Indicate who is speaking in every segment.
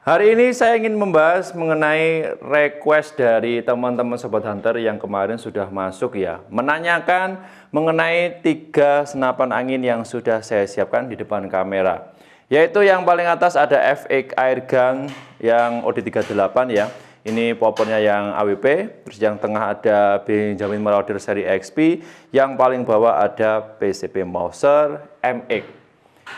Speaker 1: Hari ini saya ingin membahas mengenai request dari teman-teman Sobat Hunter yang kemarin sudah masuk ya, menanyakan mengenai 3 senapan angin yang sudah saya siapkan di depan kamera. Yaitu yang paling atas ada FX Airgun yang OD38 ya. Ini popornya yang AWP, terus yang tengah ada Benjamin Marauder seri XP, yang paling bawah ada PCP Mauser MX.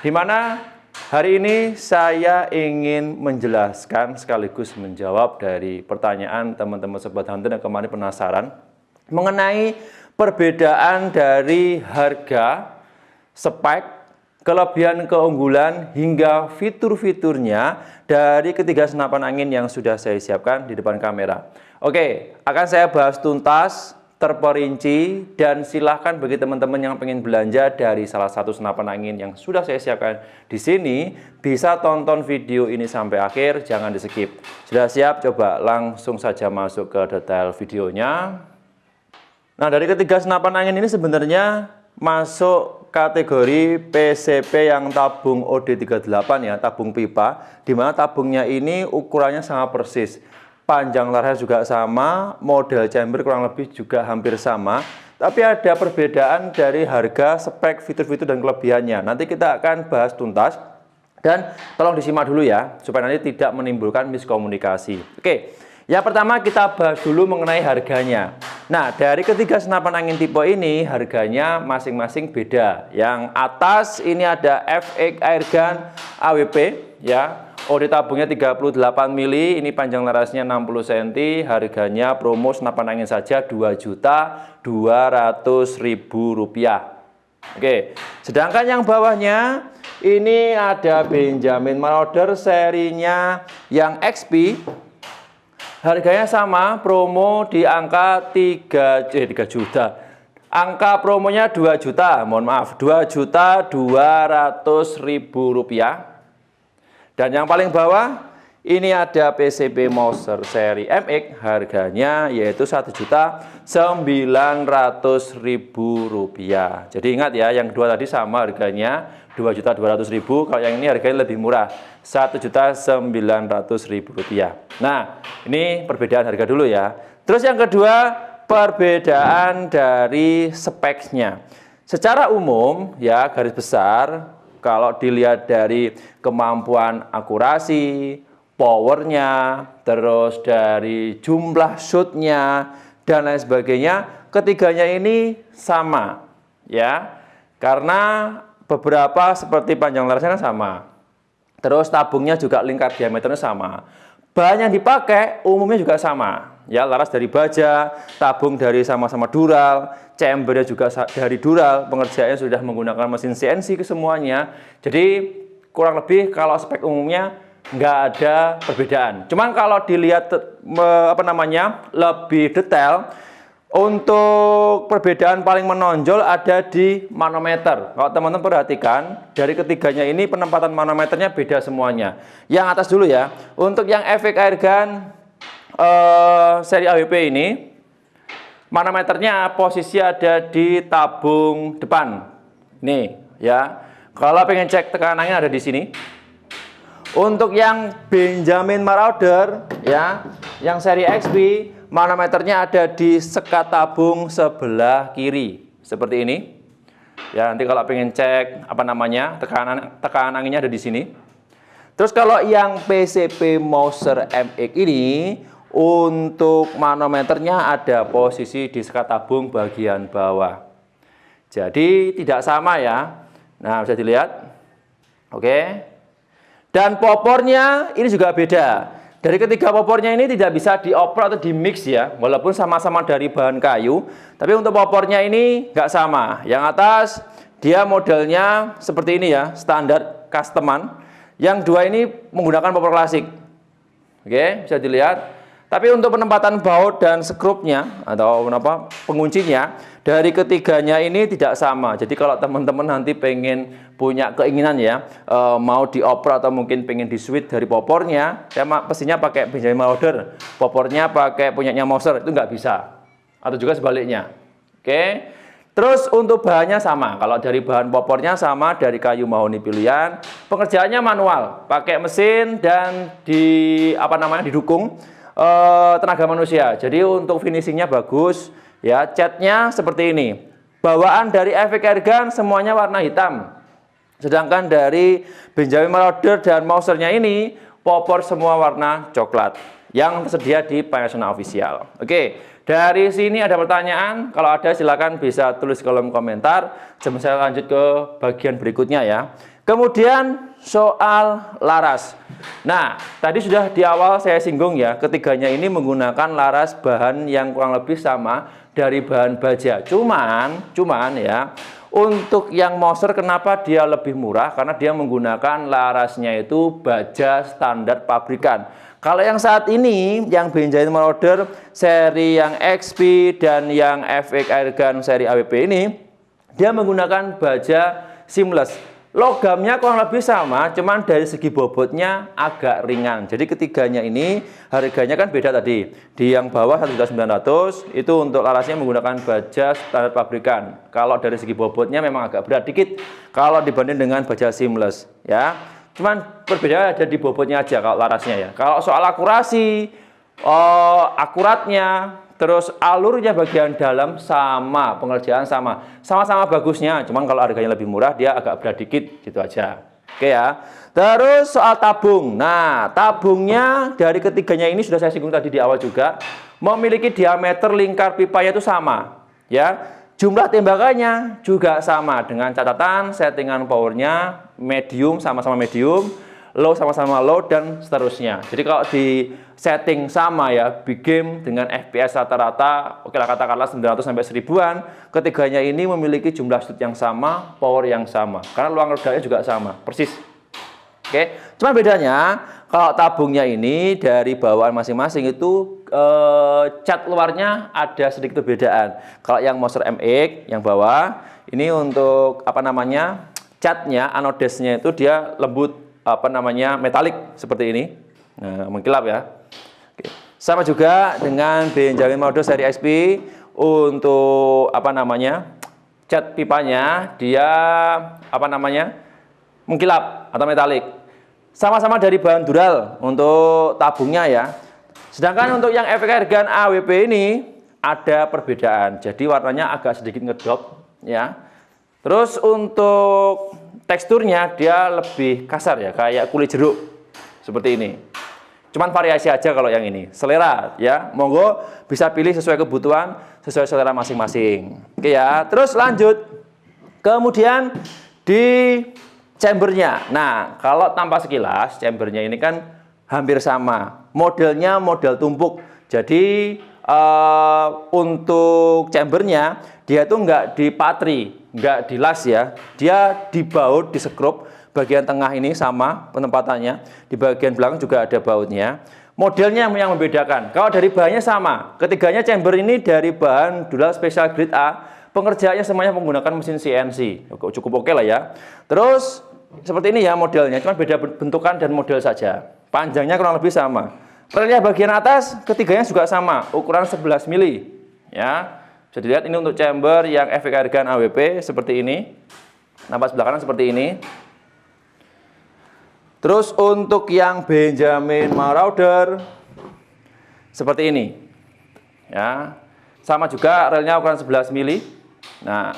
Speaker 1: Dimana hari ini saya ingin menjelaskan sekaligus menjawab dari pertanyaan teman-teman Sobat Hunter yang kemarin penasaran mengenai perbedaan dari harga, spek, kelebihan keunggulan hingga fitur-fiturnya dari ketiga senapan angin yang sudah saya siapkan di depan kamera. Oke, akan saya bahas tuntas, terperinci, dan silahkan bagi teman-teman yang pengen belanja dari salah satu senapan angin yang sudah saya siapkan di sini, bisa tonton video ini sampai akhir, jangan di skip. Sudah siap? Coba langsung saja masuk ke detail videonya. Nah, dari ketiga senapan angin ini sebenarnya masuk kategori PCP yang tabung OD38 ya, tabung pipa, di mana tabungnya ini ukurannya sangat persis. Panjang larasnya juga sama, model chamber kurang lebih juga hampir sama, tapi ada perbedaan dari harga, spek, fitur-fitur dan kelebihannya. Nanti kita akan bahas tuntas dan tolong disimak dulu ya, supaya nanti tidak menimbulkan miskomunikasi. Oke. Yang pertama kita bahas dulu mengenai harganya. Nah, dari ketiga senapan angin tipe ini harganya masing-masing beda. Yang atas ini ada FX Airgun AWP ya. OD tabungnya 38 mili, ini panjang larasnya 60 cm, harganya promo senapan angin saja Rp2.200.000. Oke. Sedangkan yang bawahnya ini ada Benjamin Marauder serinya yang XP. Harganya sama, promo di angka 3 juta. Angka promonya 2 juta, mohon maaf, Rp2.200.000. Dan yang paling bawah, ini ada PCP Mauser seri MX, harganya yaitu Rp1.900.000. Jadi ingat ya, yang dua tadi sama harganya Rp2.200.000, kalau yang ini harganya lebih murah, Rp1.900.000. Nah, ini perbedaan harga dulu ya. Terus yang kedua, perbedaan dari speknya. Secara umum ya, garis besar, kalau dilihat dari kemampuan akurasi, powernya, terus dari jumlah shootnya, dan lain sebagainya, ketiganya ini sama ya. Karena beberapa seperti panjang larasnya kan sama. Terus tabungnya juga lingkar diameternya sama. Bahan yang dipakai umumnya juga sama. Ya, laras dari baja, tabung dari sama-sama dural, chambernya juga dari dural, pengerjaannya sudah menggunakan mesin CNC kesemuanya. Jadi kurang lebih kalau spek umumnya nggak ada perbedaan. Cuman kalau dilihat lebih detail, untuk perbedaan paling menonjol ada di manometer. Kalau teman-teman perhatikan, dari ketiganya ini penempatan manometernya beda semuanya. Yang atas dulu ya. Untuk yang FX Airgun seri AWP ini, manometernya posisi ada di tabung depan. Nih ya. Kalau pengen cek tekanan angin ada di sini. Untuk yang Benjamin Marauder ya, yang seri XP, manometernya ada di sekat tabung sebelah kiri seperti ini ya. Nanti kalau pengen cek tekanan anginnya ada di sini. Terus kalau yang PCP Mauser MX ini, untuk manometernya ada posisi di sekat tabung bagian bawah, jadi tidak sama ya. Nah, bisa dilihat. Oke. Dan popornya ini juga beda. Dari ketiga popornya ini tidak bisa dioper atau di mix ya, walaupun sama-sama dari bahan kayu, tapi untuk popornya ini nggak sama. Yang atas dia modelnya seperti ini ya, standar customan. Yang dua ini menggunakan popor klasik. Oke, bisa dilihat. Tapi untuk penempatan baut dan skrupnya atau penguncinya dari ketiganya ini tidak sama. Jadi kalau teman-teman nanti pengen punya keinginan ya, mau dioper atau mungkin pengen di switch dari popornya, pastinya pakai Benjamin Marauder, popornya pakai punyanya Mauser, itu nggak bisa. Atau juga sebaliknya. Oke. Terus untuk bahannya sama, kalau dari bahan popornya sama dari kayu mahoni pilihan. Pengerjaannya manual, pakai mesin dan didukung tenaga manusia. Jadi untuk finishingnya bagus, ya. Catnya seperti ini. Bawaan dari Efek Airgun semuanya warna hitam. Sedangkan dari Benjamin Marauder dan Mausernya ini popor semua warna coklat yang tersedia di Panasonic Official. Oke, dari sini ada pertanyaan? Kalau ada silakan bisa tulis kolom komentar. Sebelum saya lanjut ke bagian berikutnya ya. Kemudian soal laras. Nah, tadi sudah di awal saya singgung ya, ketiganya ini menggunakan laras bahan yang kurang lebih sama dari bahan baja. Cuman ya, untuk yang Mauser kenapa dia lebih murah? Karena dia menggunakan larasnya itu baja standar pabrikan. Kalau yang saat ini, yang Benjamin Marauder seri yang XP dan yang Efek Airgun seri AWP ini, dia menggunakan baja seamless. Logamnya kurang lebih sama, cuman dari segi bobotnya agak ringan. Jadi ketiganya ini harganya kan beda tadi. Di yang bawah 1.900.000 itu untuk larasnya menggunakan baja standar pabrikan. Kalau dari segi bobotnya memang agak berat dikit kalau dibanding dengan baja seamless, ya. Cuman perbedaan ada di bobotnya aja kalau larasnya ya. Kalau soal akurasi, akuratnya, terus alurnya bagian dalam sama, pengerjaan sama-sama bagusnya. Cuman kalau harganya lebih murah dia agak berat dikit gitu aja. Oke ya. Terus soal tabung. Nah, tabungnya dari ketiganya ini sudah saya singgung tadi di awal juga, memiliki diameter lingkar pipanya itu sama, ya. Jumlah tembakannya juga sama dengan catatan settingan powernya medium sama-sama medium, low sama-sama low dan seterusnya. Jadi kalau di setting sama ya, big game dengan FPS rata-rata oke lah katakanlah 900 sampai 1000-an, ketiganya ini memiliki jumlah shoot yang sama, power yang sama. Karena ruang redanya juga sama, persis. Oke, cuma bedanya kalau tabungnya ini dari bawaan masing-masing itu cat luarnya ada sedikit perbedaan. Kalau yang Mauser MX yang bawah ini untuk catnya anodesnya itu dia lembut metalik seperti ini. Nah, mengkilap ya. Oke. Sama juga dengan Benjamin Marauder seri XP untuk cat pipanya dia mengkilap atau metalik. Sama-sama dari bahan dural untuk tabungnya ya. Sedangkan untuk yang Efek Airgun AWP ini ada perbedaan. Jadi warnanya agak sedikit ngedrop ya. Terus untuk teksturnya dia lebih kasar ya, kayak kulit jeruk seperti ini. Cuman variasi aja kalau yang ini. Selera ya, monggo bisa pilih sesuai kebutuhan, sesuai selera masing-masing. Oke ya, terus lanjut. Kemudian di chambernya. Nah, kalau tanpa sekilas, chambernya ini kan hampir sama. Modelnya model tumpuk. Jadi untuk chambernya dia tuh nggak dipatri, nggak dilas ya. Dia dibaut, disekrup. Bagian tengah ini sama penempatannya. Di bagian belakang juga ada bautnya. Modelnya yang membedakan. Kalau dari bahannya sama. Ketiganya chamber ini dari bahan dural special grade A. Pengerjaannya semuanya menggunakan mesin CNC. Cukup oke lah ya. Terus seperti ini ya modelnya, cuma beda bentukan dan model saja. Panjangnya kurang lebih sama. Relnya bagian atas ketiganya juga sama, ukuran 11 mili. Ya, bisa dilihat ini untuk chamber yang Efek Airgun AWP seperti ini. Nampak sebelah kanan seperti ini. Terus untuk yang Benjamin Marauder seperti ini. Ya, sama juga relnya ukuran 11 mili. Nah,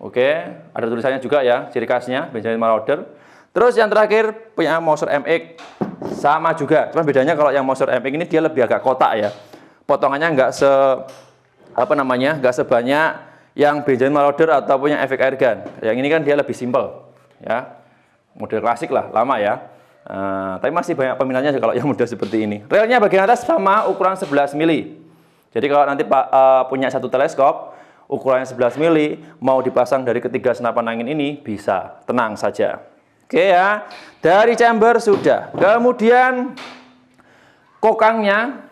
Speaker 1: oke, ada tulisannya juga ya, ciri khasnya Benjamin Marauder. Terus yang terakhir punya Mauser MX sama juga. Cuma bedanya kalau yang Mauser MX ini dia lebih agak kotak ya. Potongannya nggak sebanyak yang Benjamin Marauder ataupun yang Efek Airgun. Yang ini kan dia lebih simpel ya. Model klasik lah, lama ya. Tapi masih banyak peminatnya kalau yang model seperti ini. Relnya bagian atas sama ukuran 11 mili. Jadi kalau nanti punya satu teleskop ukurannya 11 mili mau dipasang dari ketiga senapan angin ini bisa, tenang saja. Oke ya, dari chamber sudah. Kemudian kokangnya,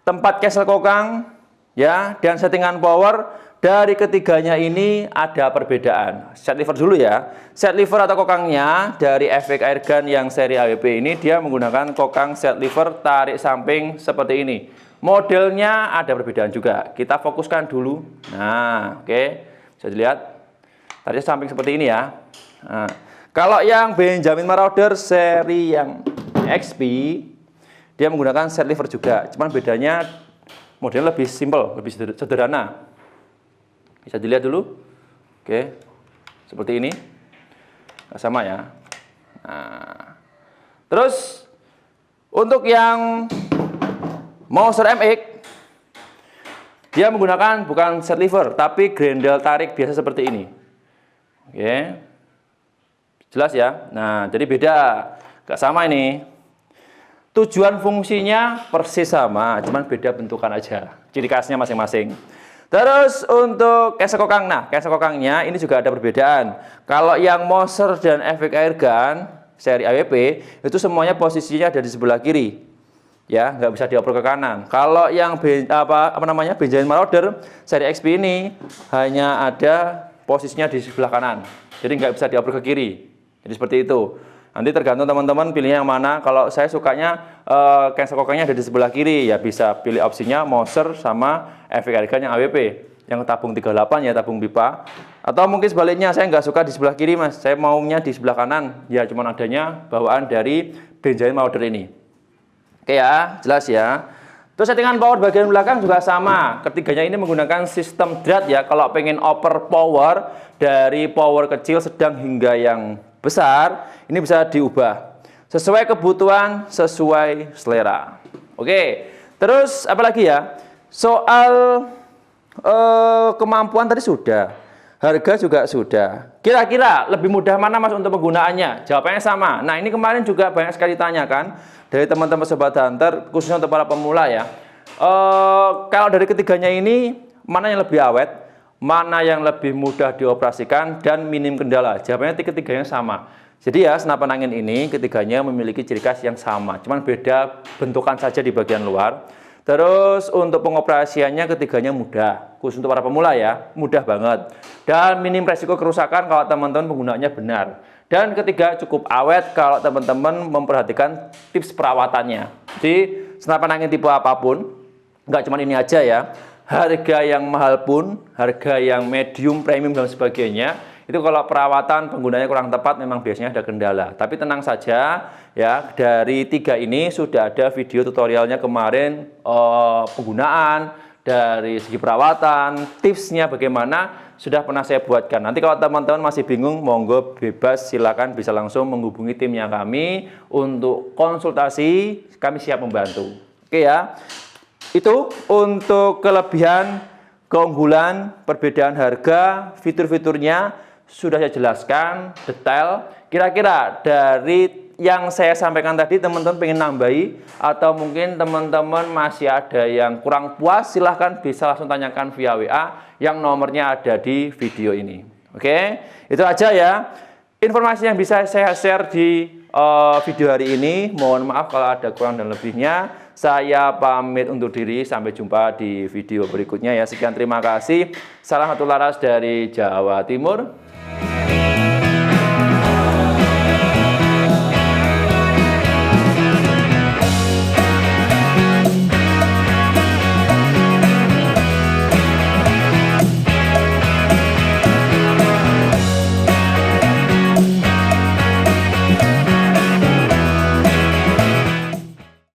Speaker 1: tempat castle kokang ya, dan settingan power dari ketiganya ini ada perbedaan. Set lever dulu ya. Set lever atau kokangnya dari Efek Airgun yang seri AWP ini dia menggunakan kokang set lever tarik samping seperti ini. Modelnya ada perbedaan juga. Kita fokuskan dulu. Nah, oke. Bisa dilihat. Tadi samping seperti ini ya. Nah, kalau yang Benjamin Marauder seri yang XP, dia menggunakan set lever juga. Cuman bedanya modelnya lebih simple, lebih sederhana. Bisa dilihat dulu. Oke. Seperti ini. Sama ya. Nah, terus untuk yang Mouser MX, dia menggunakan bukan set lever, tapi grendel tarik biasa seperti ini. Oke. Jelas ya? Nah, jadi beda. Gak sama ini. Tujuan fungsinya persis sama, cuman beda bentukan aja. Ciri khasnya masing-masing. Terus untuk kesek kokang, nah kesek kokangnya ini juga ada perbedaan. Kalau yang Mouser dan Efek Airgun seri AWP itu semuanya posisinya ada di sebelah kiri, ya nggak bisa dioper ke kanan. Kalau yang Benjamin Marauder seri XP ini hanya ada posisinya di sebelah kanan, jadi nggak bisa dioper ke kiri. Jadi seperti itu. Nanti tergantung teman-teman pilihnya yang mana. Kalau saya sukanya kesek kokangnya ada di sebelah kiri, ya bisa pilih opsinya Mouser sama Efek Airgun yang AWP, yang tabung 38 ya, tabung pipa. Atau mungkin sebaliknya, saya nggak suka di sebelah kiri mas, saya maunya di sebelah kanan. Ya cuman adanya bawaan dari Benjamin Marauder ini. Oke ya, jelas ya. Terus settingan power bagian belakang juga sama. Ketiganya ini menggunakan sistem drat ya. Kalau pengen oper power dari power kecil, sedang hingga yang besar, ini bisa diubah sesuai kebutuhan, sesuai selera. Oke, terus apa lagi ya? Soal kemampuan tadi sudah, harga juga sudah. Kira-kira lebih mudah mana mas untuk penggunaannya? Jawabannya sama. Nah ini kemarin juga banyak sekali ditanyakan dari teman-teman Sobat Hunter, khususnya untuk para pemula ya. Kalau dari ketiganya ini, mana yang lebih awet, mana yang lebih mudah dioperasikan, dan minim kendala? Jawabannya ketiganya sama. Jadi ya, senapan angin ini ketiganya memiliki ciri khas yang sama, cuman beda bentukan saja di bagian luar. Terus untuk pengoperasiannya ketiganya mudah, khusus untuk para pemula ya, mudah banget. Dan minim resiko kerusakan kalau teman-teman penggunaannya benar. Dan ketiga cukup awet kalau teman-teman memperhatikan tips perawatannya. Jadi senapan angin tipe apapun, nggak cuma ini aja ya, harga yang mahal pun, harga yang medium, premium dan sebagainya, itu kalau perawatan penggunanya kurang tepat memang biasanya ada kendala. Tapi tenang saja ya, dari tiga ini sudah ada video tutorialnya kemarin, penggunaan dari segi perawatan, tipsnya bagaimana sudah pernah saya buatkan. Nanti kalau teman-teman masih bingung, monggo bebas, silakan bisa langsung menghubungi timnya kami untuk konsultasi, kami siap membantu. Oke ya. Itu untuk kelebihan, keunggulan, perbedaan harga, fitur-fiturnya sudah saya jelaskan detail. Kira-kira dari yang saya sampaikan tadi teman-teman pengen nambahi atau mungkin teman-teman masih ada yang kurang puas, silahkan bisa langsung tanyakan via WA yang nomornya ada di video ini. Oke, itu aja ya informasi yang bisa saya share di video hari ini. Mohon maaf kalau ada kurang dan lebihnya. Saya pamit undur diri, sampai jumpa di video berikutnya ya. Sekian, terima kasih. Salam satu laras dari Jawa Timur.